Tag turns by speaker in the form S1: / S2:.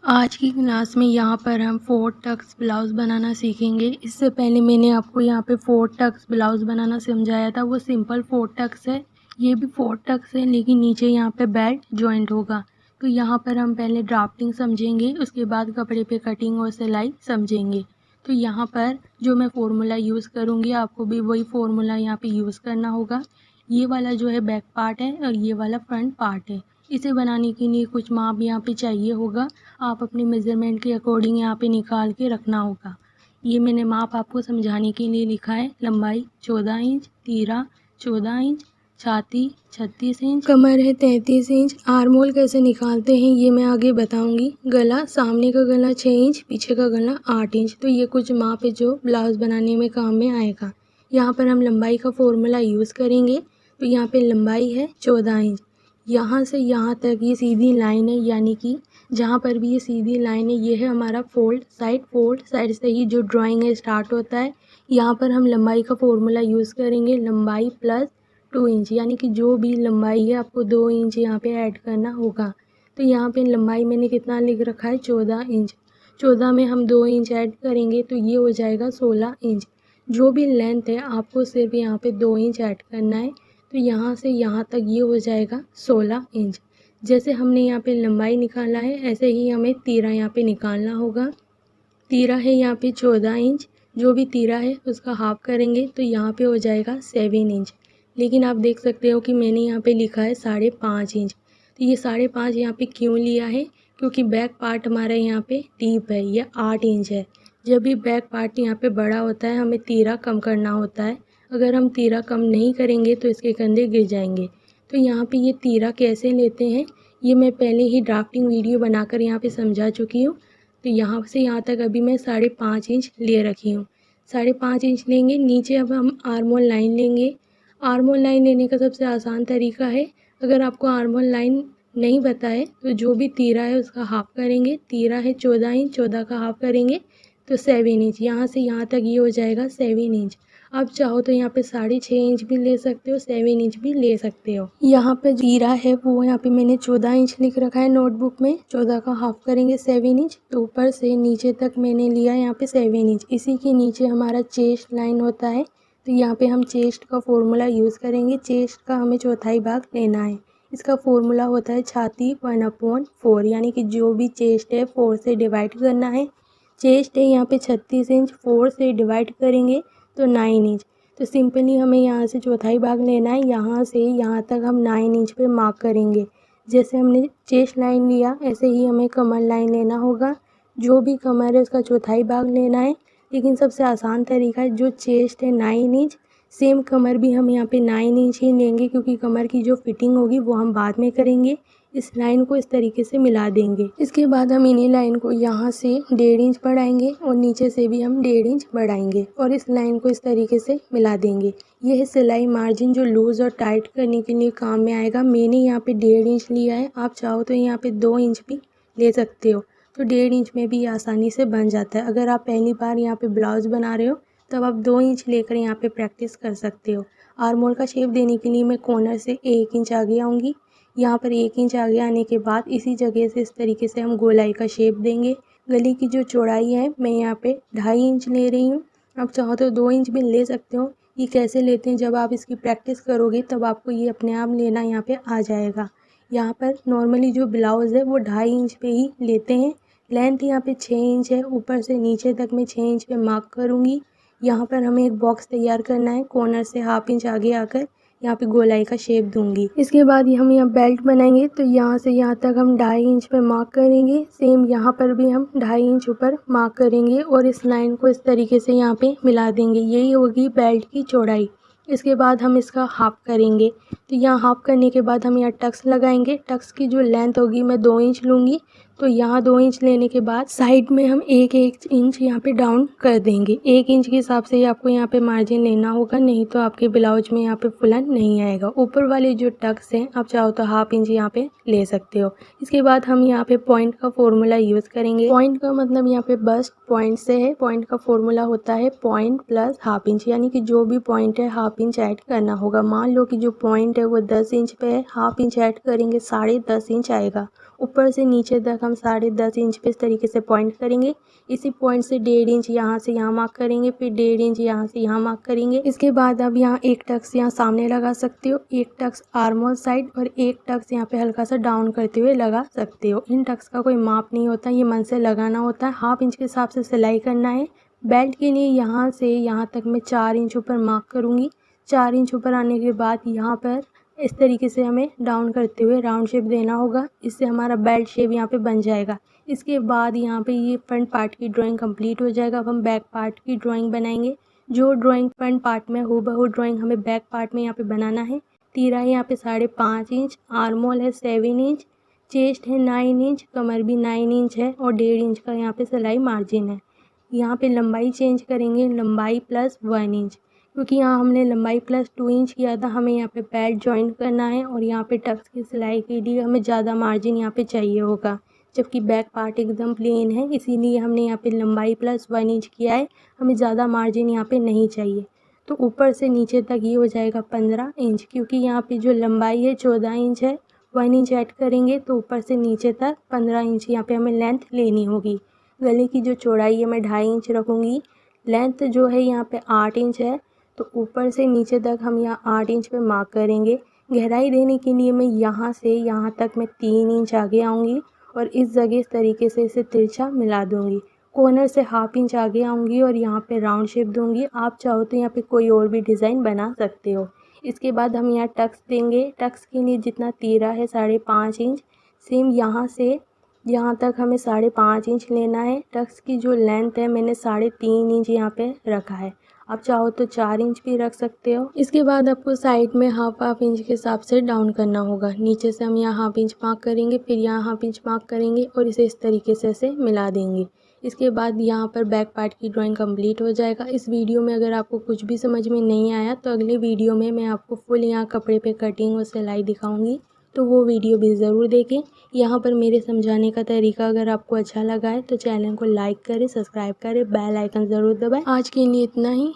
S1: आज की क्लास में यहाँ पर हम 4 टक्स ब्लाउज़ बनाना सीखेंगे। इससे पहले मैंने आपको यहाँ पे 4 टक्स ब्लाउज़ बनाना समझाया था, वो सिंपल 4 टक्स है। ये भी 4 टक्स है लेकिन नीचे यहाँ पे बेल्ट जॉइंट होगा। तो यहाँ पर हम पहले ड्राफ्टिंग समझेंगे, उसके बाद कपड़े पे कटिंग और सिलाई समझेंगे। तो यहाँ पर जो मैं फ़ॉर्मूला यूज़ करूँगी आपको भी वही फ़ॉर्मूला यहाँ पे यूज़ करना होगा। ये वाला जो है बैक पार्ट है और ये वाला फ्रंट पार्ट है। इसे बनाने के लिए कुछ माप यहाँ पे चाहिए होगा, आप अपने मेज़रमेंट के अकॉर्डिंग यहाँ पे निकाल के रखना होगा। ये मैंने माप आपको समझाने के लिए लिखा है। लंबाई 14 इंच, तीरा 14 इंच, छाती 36 इंच, कमर है 33 इंच। आर्म होल कैसे निकालते हैं ये मैं आगे बताऊंगी। गला, सामने का गला 6 इंच, पीछे का गला 8 इंच। तो ये कुछ माप है जो ब्लाउज़ बनाने में काम में आएगा। यहाँ पर हम लंबाई का फॉर्मूला यूज़ करेंगे। तो यहाँ पे लंबाई है 14 इंच। यहाँ से यहाँ तक ये सीधी लाइन है, यानी कि जहाँ पर भी ये सीधी लाइन है ये है हमारा फोल्ड साइड से ही जो ड्राइंग है स्टार्ट होता है। यहाँ पर हम लंबाई का फॉर्मूला यूज़ करेंगे, लंबाई प्लस 2 इंच, यानी कि जो भी लंबाई है आपको 2 इंच यहाँ पे ऐड करना होगा। तो यहाँ पे लंबाई मैंने कितना लिख रखा है 14 इंच। 14 में हम 2 इंच ऐड करेंगे तो ये हो जाएगा 16 इंच। जो भी लेंथ है आपको सिर्फ यहाँ पे 2 इंच ऐड करना है। तो यहाँ से यहाँ तक ये हो जाएगा 16 इंच। जैसे हमने यहाँ पे लंबाई निकाला है ऐसे ही हमें तीरा यहाँ पे निकालना होगा। तीरा है यहाँ पे 14 इंच, जो भी तीरा है उसका हाफ करेंगे तो यहाँ पे हो जाएगा 7 इंच। लेकिन आप देख सकते हो कि मैंने यहाँ पे लिखा है 5.5 इंच। तो ये 5.5 यहाँ पे क्यों लिया है, क्योंकि बैक पार्ट हमारा यहाँ पे डीप है, ये 8 इंच है। जब भी बैक पार्ट यहाँ पे बड़ा होता है हमें तीरा कम करना होता है। अगर हम तीरा कम नहीं करेंगे तो इसके कंधे गिर जाएंगे। तो यहाँ पे ये तीरा कैसे लेते हैं ये मैं पहले ही ड्राफ्टिंग वीडियो बनाकर यहाँ पे समझा चुकी हूँ। तो यहाँ से यहाँ तक अभी मैं 5.5 इंच ले रखी हूँ। 5.5 इंच लेंगे। नीचे अब हम आर्म होल लाइन लेंगे। आर्म होल लाइन लेने का सबसे आसान तरीका है, अगर आपको आर्म होल लाइन नहीं पता है तो जो भी तीरा है उसका हाफ करेंगे। तीरा है 14 इंच, 14 का हाफ करेंगे तो 7 इंच। यहाँ से यहाँ तक ये हो जाएगा 7 इंच। आप चाहो तो यहाँ पे 6.5 इंच भी ले सकते हो, 7 इंच भी ले सकते हो। यहाँ पे तीरा है वो यहाँ पे मैंने 14 इंच लिख रखा है नोटबुक में। 14 का हाफ करेंगे 7 इंच। तो ऊपर से नीचे तक मैंने लिया यहाँ पे 7 इंच। इसी के नीचे हमारा चेस्ट लाइन होता है। तो यहाँ पे हम चेस्ट का फॉर्मूला यूज़ करेंगे। चेस्ट का हमें चौथाई भाग लेना है। इसका फॉर्मूला होता है छाती 1/4, यानी कि जो भी चेस्ट है 4 से डिवाइड करना है। चेस्ट है यहाँ पे 36 इंच, 4 से डिवाइड करेंगे तो 9 इंच। तो सिंपली हमें यहाँ से चौथाई भाग लेना है। यहाँ से यहाँ तक हम 9 इंच पे मार्क करेंगे। जैसे हमने चेस्ट लाइन लिया ऐसे ही हमें कमर लाइन लेना होगा। जो भी कमर है उसका चौथाई भाग लेना है। लेकिन सबसे आसान तरीका है, जो चेस्ट है 9 इंच, सेम कमर भी हम यहाँ पे 9 इंच ही लेंगे, क्योंकि कमर की जो फिटिंग होगी वो हम बाद में करेंगे। इस लाइन को इस तरीके से मिला देंगे। इसके बाद हम इन्हीं लाइन को यहाँ से 1.5 इंच बढ़ाएंगे और नीचे से भी हम 1.5 इंच बढ़ाएंगे और इस लाइन को इस तरीके से मिला देंगे। यह है सिलाई मार्जिन जो लूज और टाइट करने के लिए काम में आएगा। मैंने यहाँ पे 1.5 इंच लिया है, आप चाहो तो यहाँ पे 2 इंच भी ले सकते हो। तो 1.5 इंच में भी आसानी से बन जाता है। अगर आप पहली बार यहाँ पे ब्लाउज बना रहे हो तब आप 2 इंच लेकर यहाँ पे प्रैक्टिस कर सकते हो। आर्म होल का शेप देने के लिए मैं कॉर्नर से 1 इंच आगे आऊँगी। यहाँ पर 1 इंच आगे आने के बाद इसी जगह से इस तरीके से हम गोलाई का शेप देंगे। गले की जो चौड़ाई है मैं यहाँ पे 2.5 इंच ले रही हूँ। आप चाहो तो 2 इंच भी ले सकते हो। ये कैसे लेते हैं, जब आप इसकी प्रैक्टिस करोगे तब आपको ये अपने आप लेना यहाँ पे आ जाएगा। यहाँ पर नॉर्मली जो ब्लाउज़ है वो 2.5 इंच पे ही लेते हैं। लेंथ यहाँ पे 6 इंच है। ऊपर से नीचे तक मैं 6 इंच पे मार्क करूँगी। यहाँ पर हमें एक बॉक्स तैयार करना है। कॉर्नर से 1/2 इंच आगे आकर यहाँ पे गोलाई का शेप दूंगी। इसके बाद हम यहाँ बेल्ट बनाएंगे। तो यहाँ से यहाँ तक हम 2.5 इंच पे मार्क करेंगे। सेम यहाँ पर भी हम 2.5 इंच ऊपर मार्क करेंगे और इस लाइन को इस तरीके से यहाँ पे मिला देंगे। यही होगी बेल्ट की चौड़ाई। इसके बाद हम इसका हाफ करेंगे। तो यहाँ हाफ करने के बाद हम यहाँ टक्स लगाएंगे। टक्स की जो लेंथ होगी मैं 2 इंच लूँगी। तो यहाँ 2 इंच लेने के बाद साइड में हम 1 इंच यहाँ पे डाउन कर देंगे। 1 इंच के हिसाब से ही आपको यहाँ पे मार्जिन लेना होगा, नहीं तो आपके ब्लाउज में यहाँ पे फुलन नहीं आएगा। ऊपर वाले जो टक्स हैं आप चाहो तो 1/2 इंच यहाँ पे ले सकते हो। इसके बाद हम यहाँ पे पॉइंट का फॉर्मूला यूज़ करेंगे। पॉइंट का मतलब यहाँ पे बस्ट पॉइंट से है। पॉइंट का फॉर्मूला होता है पॉइंट प्लस 1/2 इंच, यानी कि जो भी पॉइंट है 1/2 इंच ऐड करना होगा। मान लो कि जो पॉइंट है वो 10 इंच पे है, 1/2 इंच ऐड करेंगे 10.5 इंच आएगा। ऊपर से नीचे तक हम 10.5 इंच पे इस तरीके से पॉइंट करेंगे। इसी पॉइंट से 1.5 इंच यहाँ से यहाँ मार्क करेंगे, फिर 1.5 इंच यहाँ से यहाँ मार्क करेंगे। इसके बाद अब यहाँ एक टक्स यहाँ सामने लगा सकते हो, एक टक्स आर्म होल साइड और एक टक्स यहाँ पे हल्का सा डाउन करते हुए लगा सकते हो। इन टक्स का कोई माप नहीं होता, ये मन से लगाना होता है। 1/2 इंच के हिसाब से सिलाई करना है। बेल्ट के लिए यहाँ से यहाँ तक मैं 4 इंच ऊपर मार्क करूँगी। 4 इंच ऊपर आने के बाद यहाँ पर इस तरीके से हमें डाउन करते हुए राउंड शेप देना होगा। इससे हमारा बेल्ट शेप यहाँ पे बन जाएगा। इसके बाद यहाँ पे ये फ्रंट पार्ट की ड्राइंग कंप्लीट हो जाएगा। अब हम बैक पार्ट की ड्राइंग बनाएंगे। जो ड्राइंग फ्रंट पार्ट में हूबहू ड्राइंग हमें बैक पार्ट में यहाँ पे बनाना है। तीरा है यहाँ पे 5.5 इंच, आर्म होल है 7 इंच, चेस्ट है 9 इंच, कमर भी 9 इंच है और 1.5 इंच का यहाँ पे सिलाई मार्जिन है। यहाँ पे लंबाई चेंज करेंगे, लंबाई प्लस 1 इंच, क्योंकि यहाँ हमने लंबाई प्लस 2 इंच किया था। हमें यहाँ पे बेल्ट जॉइन करना है और यहाँ पे टक्स की सिलाई के लिए हमें ज़्यादा मार्जिन यहाँ पे चाहिए होगा, जबकि बैक पार्ट एकदम प्लेन है, इसीलिए हमने यहाँ पे लंबाई प्लस 1 इंच किया है। हमें ज़्यादा मार्जिन यहाँ पे नहीं चाहिए। तो ऊपर से नीचे तक ये हो जाएगा 15 इंच, क्योंकि यहाँ पे जो लंबाई है 14 इंच है। 1 इंच ऐड करेंगे तो ऊपर से नीचे तक 15 इंच यहाँ पे हमें लेंथ लेनी होगी। गले की जो चौड़ाई है मैं 2.5 इंच रखूँगी। लेंथ जो है यहाँ पे 8 इंच है, तो ऊपर से नीचे तक हम यहाँ 8 इंच पे मार्क करेंगे। गहराई देने के लिए मैं यहाँ से यहाँ तक मैं 3 इंच आगे आऊँगी और इस जगह इस तरीके से इसे तिरछा मिला दूँगी। कॉर्नर से 1/2 इंच आगे आऊँगी और यहाँ पे राउंड शेप दूँगी। आप चाहो तो यहाँ पे कोई और भी डिज़ाइन बना सकते हो। इसके बाद हम यहाँ टक्स देंगे। टक्स के लिए जितना तीरा है 5.5 इंच, सेम यहाँ से यहाँ तक हमें 5.5 इंच लेना है। टक्स की जो लेंथ है मैंने 3.5 इंच यहाँ पे रखा है। आप चाहो तो 4 इंच भी रख सकते हो। इसके बाद आपको साइड में हाफ इंच के हिसाब से डाउन करना होगा। नीचे से हम यहाँ 1/2 इंच मार्क करेंगे, फिर यहाँ 1/2 इंच मार्क करेंगे और इसे इस तरीके से ऐसे मिला देंगे। इसके बाद यहाँ पर बैक पार्ट की ड्राइंग कंप्लीट हो जाएगा। इस वीडियो में अगर आपको कुछ भी समझ में नहीं आया तो अगले वीडियो में मैं आपको फुल यहाँ कपड़े पे कटिंग और सिलाई दिखाऊंगी, तो वो वीडियो भी ज़रूर देखें। यहाँ पर मेरे समझाने का तरीका अगर आपको अच्छा लगा है तो चैनल को लाइक करें, सब्सक्राइब करें, बेल आइकन ज़रूर दबाएं। आज के लिए इतना ही।